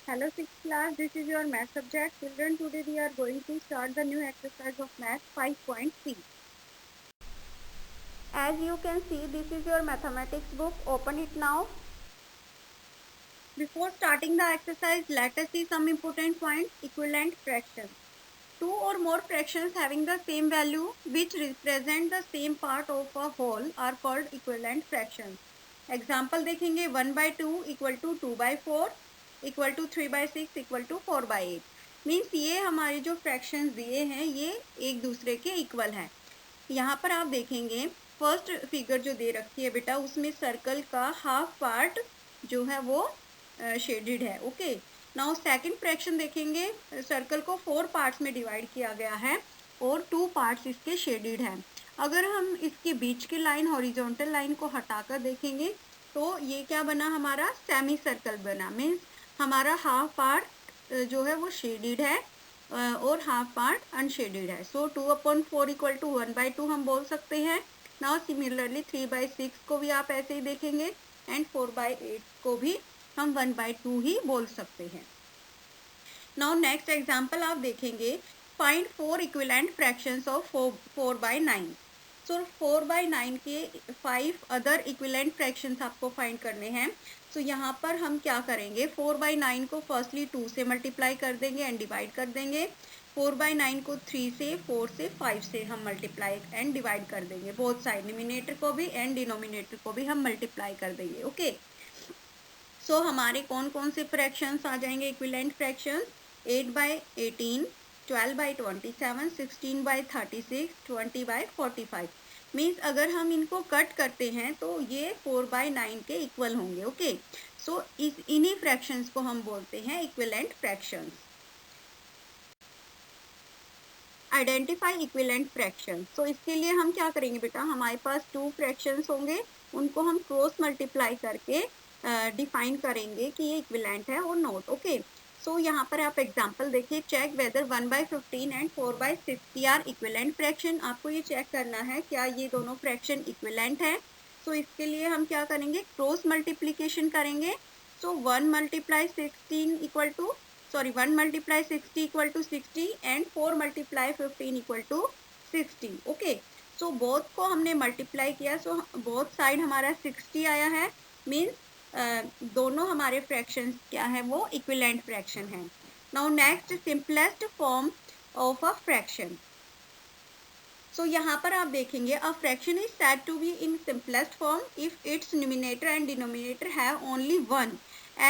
Hello sixth class, this is your math subject. Children, today we are going to start the new exercise of math 5.3. As you can see, this is your mathematics book. Open it now. Before starting the exercise, let us see some important points. Equivalent fractions. Two or more fractions having the same value which represent the same part of a whole are called equivalent fractions. Example देखेंगे 1/2 equal to 2/4 equal to 3/6 equal to 4/8. Means ये हमारे जो fractions दिए हैं ये एक दूसरे के इक्वल हैं. यहाँ पर आप देखेंगे फर्स्ट फिगर जो दे रखी है बेटा उसमें सर्कल का हाफ पार्ट जो है वो शेडेड है. ओके, नाउ सेकंड फ्रैक्शन देखेंगे, सर्कल को 4 पार्ट्स में डिवाइड किया गया है और 2 पार्ट्स इसके शेडेड हैं. अगर हम इसके बीच की लाइन हॉरिजॉन्टल लाइन को हटाकर देखेंगे तो ये क्या बना, हमारा सेमी सर्कल बना. मीन्स हमारा हाफ पार्ट जो है वो शेडेड है और हाफ पार्ट अनशेडेड है. सो 2/4 इक्वल टू 1/2 हम बोल सकते हैं. नाउ सिमिलरली 3/6 को भी आप ऐसे ही देखेंगे एंड 4/8 को भी हम 1/2 ही बोल सकते हैं. नाउ नेक्स्ट एग्जाम्पल आप देखेंगे, फाइंड 4 इक्विवेलेंट फ्रैक्शंस ऑफ 4/9. सो 4/9 के 5 अदर इक्विवेलेंट फ्रैक्शंस आपको फाइंड करने हैं. सो यहाँ पर हम क्या करेंगे, 4/9 को फर्स्टली 2 से मल्टीप्लाई कर देंगे एंड डिवाइड कर देंगे. 4/9 को 3 से, 4 से, 5 से हम मल्टीप्लाई एंड डिवाइड कर देंगे. बोथ साइड न्यूमिनेटर को भी एंड डिनोमिनेटर को भी हम मल्टीप्लाई कर देंगे. ओके, सो हमारे कौन कौन से फ्रैक्शंस आ जाएंगे इक्विवेलेंट फ्रैक्शंस, 8/18, 12/27, 16/36, 20/45. मीन्स अगर हम इनको कट करते हैं तो ये 4/9 के इक्वल होंगे. ओके, सो इन्हीं फ्रैक्शंस को हम बोलते हैं equivalent fractions. Identify equivalent fractions. तो इसके लिए हम क्या करेंगे बेटा, हमारे पास 2 फ्रैक्शंस होंगे, उनको हम क्रॉस मल्टीप्लाई करके डिफाइन करेंगे कि ये इक्विवेलेंट है और नॉट. ओके, सो यहाँ पर आप एग्जांपल देखिए, check whether 1/15 and 4/60 are equivalent fraction. आपको ये चेक करना है क्या ये दोनों फ्रैक्शन इक्विवेलेंट है. सो इसके लिए हम क्या करेंगे, क्रॉस मल्टीप्लीकेशन करेंगे. So 1 × 16 equal to 1 × 60 equal to 60 and 4 × 15 equal to 60. Okay, so both को हमने मल्टीप्लाई किया, सो बोथ साइड हमारा 60 आया है. मीन्स दोनों हमारे फ्रैक्शंस क्या है, वो इक्विवेलेंट फ्रैक्शन है. Now next, simplest form of a fraction. So यहाँ पर आप देखेंगे, a fraction is said to be in simplest form if its numerator and denominator have only one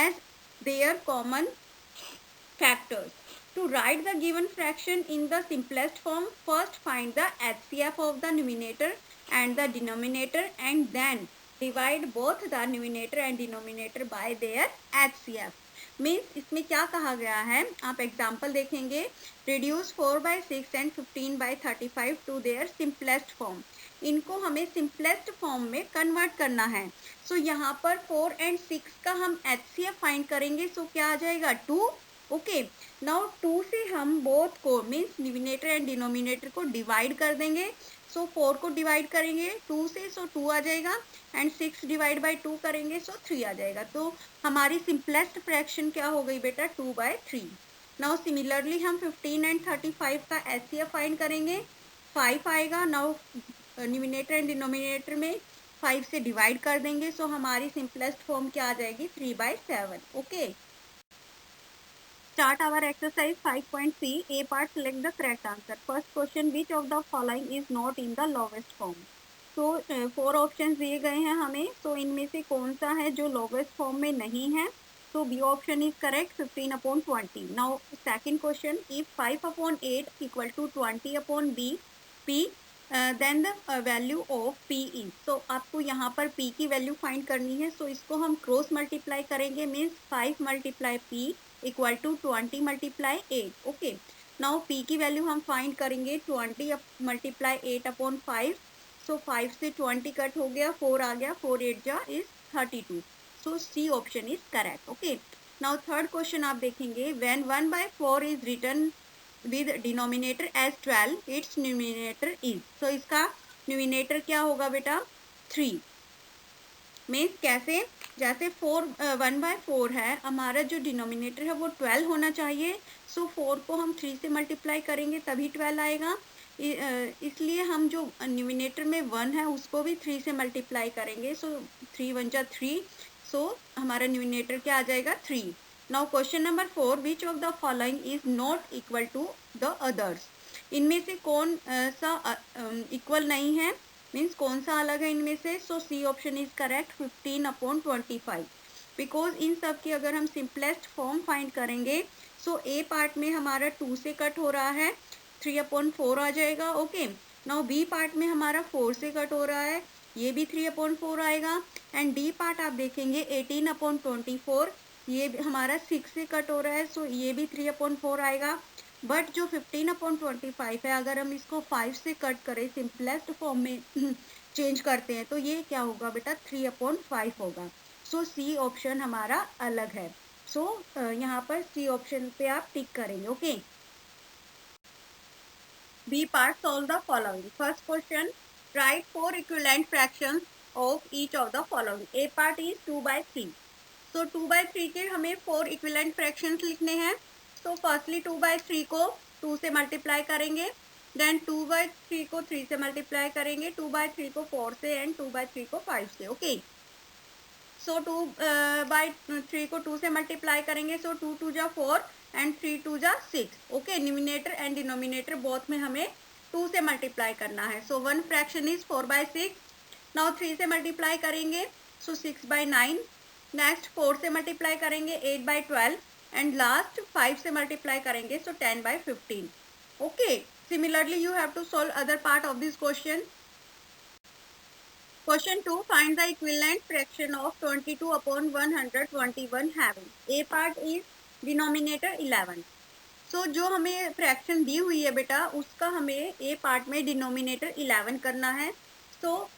as their common factors. To write the given fraction in the simplest form, first find the HCF of the numerator and the denominator and then divide both the numerator and denominator by their HCF. Means इसमें क्या कहा गया है, आप example देखेंगे, reduce 4/6 and 15/35 to their simplest form. इनको हमें simplest form में कन्वर्ट करना है. सो यहाँ पर 4 और 6 का हम HCF फाइंड करेंगे. सो क्या आ जाएगा, 2. ओके, नाउ 2 से हम बोथ को मीन्स न्यूमिनेटर एंड डिनोमिनेटर को डिवाइड कर देंगे. सो 4 को डिवाइड करेंगे 2 से, सो 2 आ जाएगा एंड 6 डिवाइड बाई 2 करेंगे, सो 3 आ जाएगा. तो हमारी सिंपलेस्ट फ्रैक्शन क्या हो गई बेटा, 2/3. नाउ सिमिलरली हम 15 एंड 35 का HCF फाइंड करेंगे. 5 आएगा. नाउ न्यूमिनेटर एंड डिनोमिनेटर में 5 से डिवाइड कर देंगे. सो हमारी सिंपलेस्ट फॉर्म क्या आ जाएगी, 3/7. Okay, start our exercise 5.3. A part, select the correct answer. First question, which of the following is not in the lowest form. तो 4 ऑप्शंस दिए गए हैं हमें, तो इनमें से कौन सा है जो लोवेस्ट फॉर्म में नहीं है. तो B option is correct, 15/20. Now second question, if 5/8 equal to 20/p then the value of p is. तो आपको यहाँ पर p की वैल्यू फाइंड करनी है. सो इसको हम क्रॉस मल्टीप्लाई करेंगे. Means 5 × p equal to 20 × 8. Okay, now p की वैल्यू हम फाइंड करेंगे 20 × 8/5. सो 5 से 20 कट हो गया, 4 आ गया, 4 8 जा is 32. So C option is correct. Okay, now third question आप देखेंगे, when 1/4 is written with denominator as 12, its numerator is. So इसका न्यूमिनेटर क्या होगा बेटा, 3. मीन्स कैसे, जैसे 1/4 है, हमारा जो डिनोमिनेटर है वो 12 होना चाहिए। सो 4 को हम 3 से मल्टीप्लाई करेंगे तभी 12 आएगा। इसलिए हम जो न्यूमिनेटर में 1 है उसको भी 3 से मल्टीप्लाई करेंगे। सो 3 1 जा 3, सो हमारा न्यूमिनेटर क्या आ जाएगा 3। Now question number 4, which of the following is not equal to the others. इनमें से कौन सा इक्वल नहीं है, मीन्स कौन सा अलग है इनमें से। So C option is correct, 15/25। Because इन सब की अगर हम सिंपलेस्ट फॉर्म फाइंड करेंगे, सो ए पार्ट में हमारा 2 से कट हो रहा है, 3/4 आ जाएगा। ओके, नाउ बी पार्ट में हमारा 4 से कट हो रहा है, ये भी 3/4 आएगा। एंड डी पार्ट आप देखेंगे 18/24, ये हमारा 6 से कट हो रहा है, सो ये भी 3/4 आएगा। बट जो 15/25 है, अगर हम इसको 5 से कट करें, सिंपलेस्ट फॉर्म में चेंज करते हैं, तो ये क्या होगा बेटा 3/5 होगा। सो सी ऑप्शन हमारा अलग है। सो यहाँ पर सी ऑप्शन पे आप टिक करेंगे। Okay, B part, solve the following. First question, write 4 equivalent fractions of each of the following. A part is 2/3। So 2/3 के हमें 4 इक्विवेलेंट फ्रैक्शंस लिखने हैं। सो फर्स्टली 2/3 को 2 से मल्टीप्लाई करेंगे, देन 2/3 को 3 से मल्टीप्लाई करेंगे, 2/3 को 4 से, एंड 2/3 को 5 से। ओके, सो 2/3 को 2 से मल्टीप्लाई करेंगे, सो 2 2 जा 4 एंड 3 2 जा 6। Okay, numerator and denominator both में हमें 2 से मल्टीप्लाई करना है। So one fraction is 4/6। Now 3 से मल्टीप्लाई करेंगे, सो 6/9। नेक्स्ट 4 से मल्टीप्लाई करेंगे, 8/12। एंड लास्ट 5 से मल्टीप्लाई करेंगे, so 10/15। Okay, similarly you have to solve other part of this question. Question 2, find the equivalent fraction of 22/121 having. A part is denominator 11. So जो हमें fraction दी हुई है बेटा, उसका हमें ए पार्ट में डिनोमिनेटर 11 करना है। तो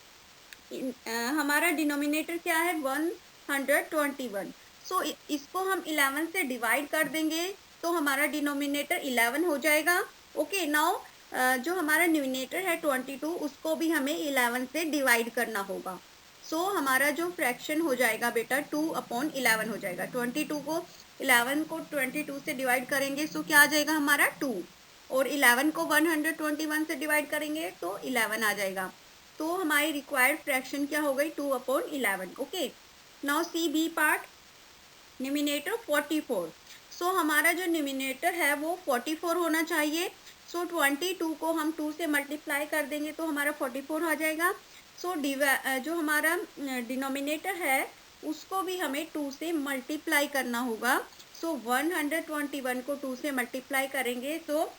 हमारा डिनोमिनेटर क्या है 121। सो इसको हम 11 से डिवाइड कर देंगे, तो हमारा डिनोमिनेटर 11 हो जाएगा। ओके, नाउ जो हमारा न्यूमिनेटर है 22, उसको भी हमें 11 से डिवाइड करना होगा। सो हमारा जो फ्रैक्शन हो जाएगा बेटा 2/11 हो जाएगा। 22 को 11 को 22 से डिवाइड करेंगे, सो क्या आ जाएगा हमारा 2, और 11 को 121 से डिवाइड करेंगे तो 11 आ जाएगा। तो हमारी रिक्वायर्ड फ्रैक्शन क्या हो गई 2/11। Okay, now C B part, numerator 44। So हमारा जो न्यूमिनेटर है वो 44 होना चाहिए। सो 22 को हम 2 से मल्टीप्लाई कर देंगे तो हमारा 44 आ जाएगा। सो जो हमारा डिनोमिनेटर है उसको भी हमें 2 से मल्टीप्लाई करना होगा। सो 121 को 2 से मल्टीप्लाई करेंगे तो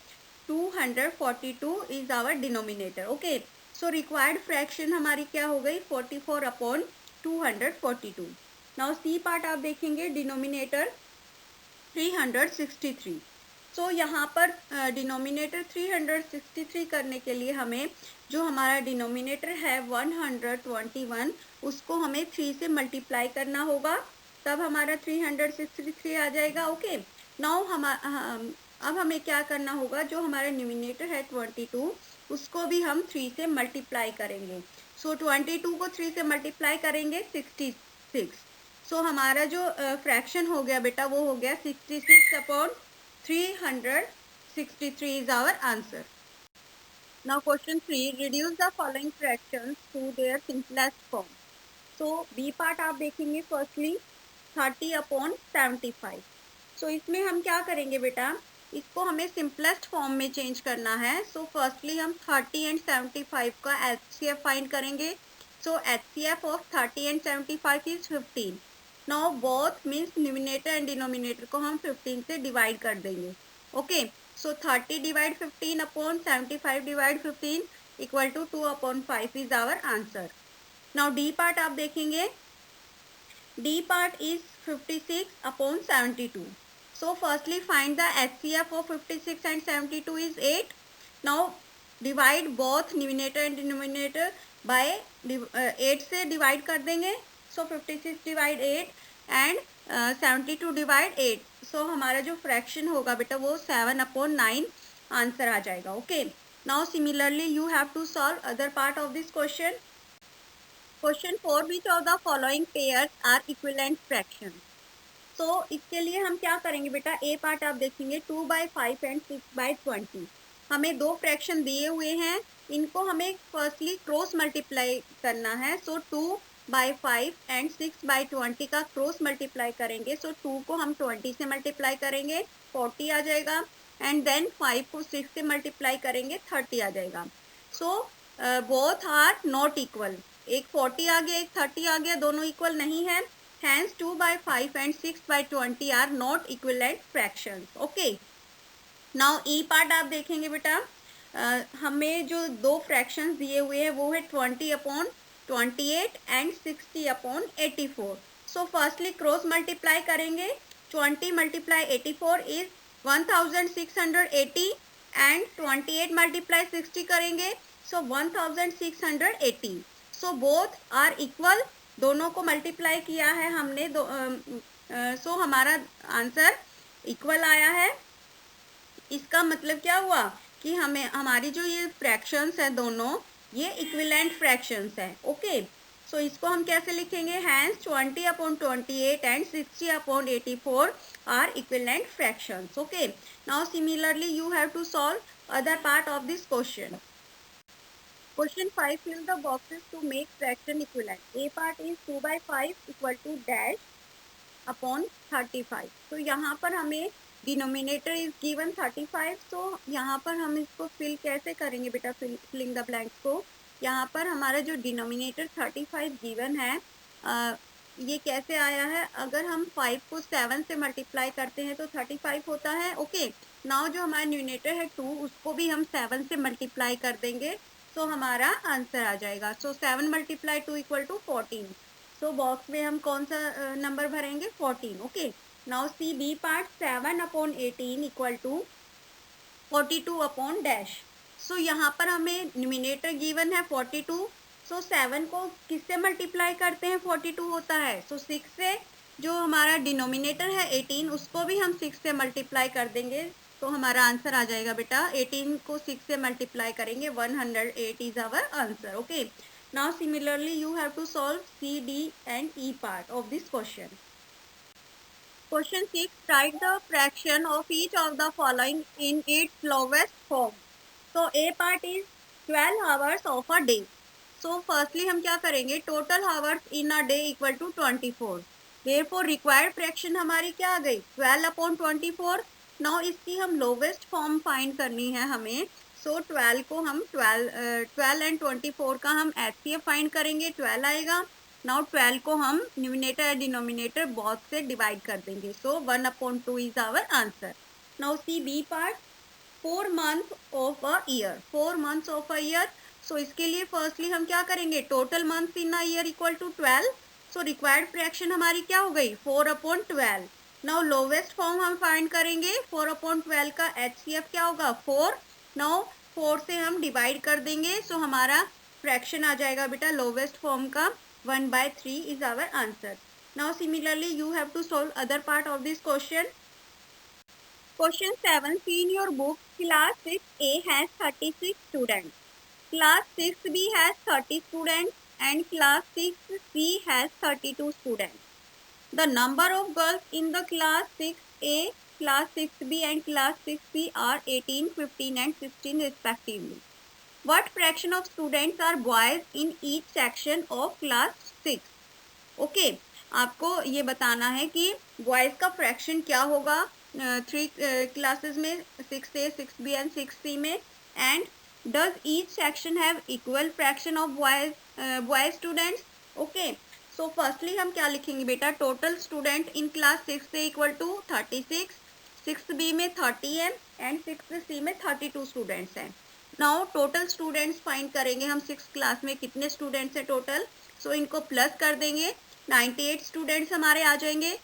242 is our denominator. Okay, so required fraction हमारी क्या हो गई 44/242। नाउ सी पार्ट आप देखेंगे, डिनोमिनेटर 363। सो यहाँ पर डिनोमिनेटर 363 करने के लिए हमें जो हमारा डिनोमिनेटर है 121, उसको हमें 3 से मल्टीप्लाई करना होगा, तब हमारा 363 आ जाएगा। ओके, नाउ अब हमें क्या करना होगा, जो हमारा न्यूमिनेटर है 22, उसको भी हम 3 से मल्टीप्लाई करेंगे। सो 22 को 3 से मल्टीप्लाई करेंगे 66। सो हमारा जो फ्रैक्शन हो गया बेटा वो हो गया 66/363 is our answer. Now question 3, reduce the following fractions to their simplest form. So B part आप देखेंगे, फर्स्टली 30/75। सो इसमें हम क्या करेंगे बेटा, इसको हमें सिंपलेस्ट फॉर्म में चेंज करना है। सो फर्स्टली हम 30 एंड 75 का HCF फाइंड करेंगे। So HCF of 30 and 75 is 15। Now both means numerator and denominator को हम 15 से डिवाइड कर देंगे। Okay, so 30 divide 15/75 divide 15 equal to 2/5 is our answer. Now D part आप देखेंगे, D part is 56/72। So firstly find the HCF of 56 and 72 is 8. Now divide both numerator and denominator by 8 से divide कर देंगे। So 56 divide 8 and 72 divide 8. So हमारा जो fraction होगा बेटा वो 7/9 आंसर आ जाएगा। Okay. Now similarly you have to solve other part of this question. Question 4, which of the following pairs are equivalent fraction. तो इसके लिए हम क्या करेंगे बेटा, ए पार्ट आप देखेंगे 2/5 एंड 6/20। हमें दो फ्रैक्शन दिए हुए हैं, इनको हमें फर्स्टली क्रॉस मल्टीप्लाई करना है। सो 2/5 एंड 6/20 का क्रॉस मल्टीप्लाई करेंगे। सो 2 को हम 20 से मल्टीप्लाई करेंगे, 40 आ जाएगा। एंड देन 5 को 6 से मल्टीप्लाई करेंगे, 30 आ जाएगा। So both are not equal, एक 40 आ गया, एक 30 आ गया, दोनों इक्वल नहीं है। Hence 2/5 and 6/20 are not equivalent fractions. Okay. Now E part आप देखेंगे बेटा, हमें जो दो फ्रैक्शंस दिए हुए हैं वो है 20/28 and 60/84। So firstly cross multiply करेंगे। 20 × 84 इज 1680 एंड 28 × 60 करेंगे, सो 1680। सो बोथ आर इक्वल, दोनों को मल्टीप्लाई किया है हमने, सो हमारा आंसर इक्वल आया है। इसका मतलब क्या हुआ कि हमें हमारी जो ये फ्रैक्शंस है दोनों, ये इक्विवेलेंट फ्रैक्शंस है। ओके, सो इसको हम कैसे लिखेंगे, hence 20/28 and 60/84 are equivalent fractions. Okay, now similarly you have to solve other part of this question. Question 5, fill the boxes to make fraction equivalent. A part is 2/5 equal to dash upon 35. तो यहाँ पर हमें denominator is given 35। तो यहाँ पर हम इसको fill कैसे करेंगे बेटा, फिलिंग द ब्लैंक्स को। यहाँ पर हमारा जो डिनोमिनेटर 35 गिवन है, ये कैसे आया है, अगर हम 5 को 7 से मल्टीप्लाई करते हैं तो 35 होता है। ओके, नाउ जो हमारा न्यूमिनेटर है 2, उसको भी हम 7 से मल्टीप्लाई कर देंगे, तो हमारा आंसर आ जाएगा। सो 7 × 2 = 14। सो बॉक्स में हम कौन सा नंबर भरेंगे, 14। Okay, now C B part, 7/18 = 42/डैश। सो यहाँ पर हमें न्यूमिनेटर गिवन है 42। सो 7 को किससे मल्टीप्लाई करते हैं, 42 होता है। सो 6 से, जो हमारा डिनोमिनेटर है 18, उसको भी हम 6 से मल्टीप्लाई कर देंगे, तो हमारा आंसर आ जाएगा बेटा, 18 को 6 से मल्टीप्लाई करेंगे, 108 is our answer. Okay, now similarly you have to solve C, D and E part of this question. Question 6, write the fraction of each of the following in its lowest form. So A part is 12 hours of a day. So firstly हम क्या करेंगे, total hours in a day equal to 24. Therefore required fraction हमारी क्या आ गई, 12/24। Now इसकी हम lowest form find करनी है हमें। So 12 को हम 12 and 24 का हम HCF find करेंगे, 12 आएगा। नाउ 12 को हम न्यूमिनेटर या डिनोमिनेटर बोथ से डिवाइड कर देंगे, so 1/2 is our answer. Now C B part, 4 months of a year, 4 months of a year. So इसके लिए फर्स्टली हम क्या करेंगे, total months in a year equal to 12। So required fraction हमारी क्या हो गई, 4/12। नाउ लोवेस्ट फॉर्म हम फाइंड करेंगे, 4/12 का HCF क्या होगा, 4। नाउ 4 से हम डिवाइड कर देंगे, सो हमारा फ्रैक्शन आ जाएगा बेटा लोवेस्ट फॉर्म का 1/3 is our answer. Now similarly you have to solve other part of this question. Question 7, see in your book, class 6A has 36 students, class 6B has 30 students and class 6C has 32 students. The number of girls in the class 6A, class 6B and class 6C are 18, 15 and 16 respectively. What fraction of students are boys in each section of class 6? Okay, आपको ये बताना है कि boys का fraction क्या होगा 3 classes में, 6A, 6B and 6C में। And does each section have equal fraction of boys students. Okay, so firstly हम क्या लिखेंगे बेटा, total student in class 6A = 36, 6B में 30 है एंड 6C में 32 स्टूडेंट्स हैं। नाउ टोटल स्टूडेंट्स फाइंड करेंगे हम, 6 क्लास में कितने स्टूडेंट्स हैं टोटल। सो इनको प्लस कर देंगे, 98 स्टूडेंट्स हमारे आ जाएंगे।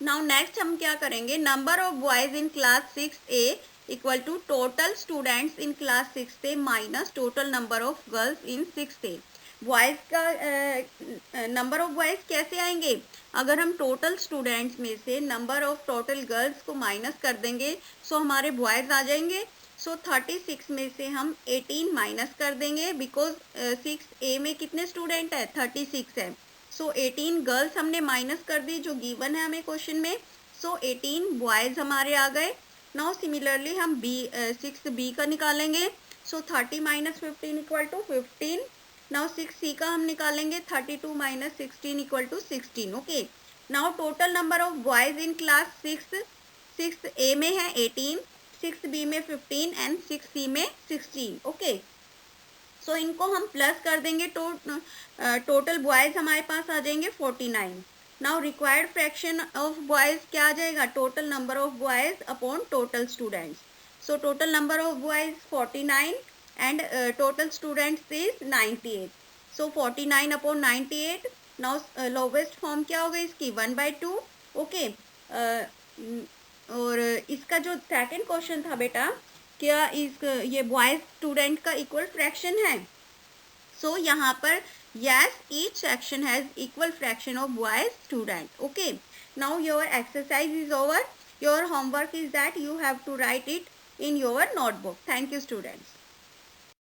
नाउ नेक्स्ट हम क्या करेंगे, number of boys in class 6A = total students in class 6A minus total number of girls in 6A। Boys का नंबर ऑफ बॉयज़ कैसे आएंगे, अगर हम टोटल स्टूडेंट्स में से नंबर ऑफ टोटल गर्ल्स को माइनस कर देंगे, सो हमारे बॉयज़ आ जाएंगे। सो 36 में से हम 18 माइनस कर देंगे, बिकॉज 6A में कितने स्टूडेंट है, 36 है। सो 18 गर्ल्स हमने माइनस कर दी जो गिवन है हमें क्वेश्चन में। सो 18 बॉयज हमारे आ गए। नाउ सिमिलरली हम 6B का निकालेंगे। So 30 minus 15 equal to 15। Now 6C का हम निकालेंगे, 32 minus 16 equal to 16। Okay, now total number of boys in class 6A में है 18, 6B में 15 एंड 6C में 16। ओके, सो इनको हम प्लस कर देंगे, टोटल बॉयज हमारे पास आ जाएंगे 49। Now required fraction of boys क्या आ जाएगा, total number of boys upon total students. So total number of boys 49 and total students is 98। So 49 upon 98। Now lowest form क्या होगा इसकी, 1/2। ओके, और इसका जो सेकंड क्वेश्चन था बेटा, क्या इस ये बॉयज स्टूडेंट का इक्वल फ्रैक्शन है। सो यहाँ पर yes, each section has equal fraction of boys student. Okay, now your exercise is over. Your homework is that you have to write it in your notebook. Thank you, students.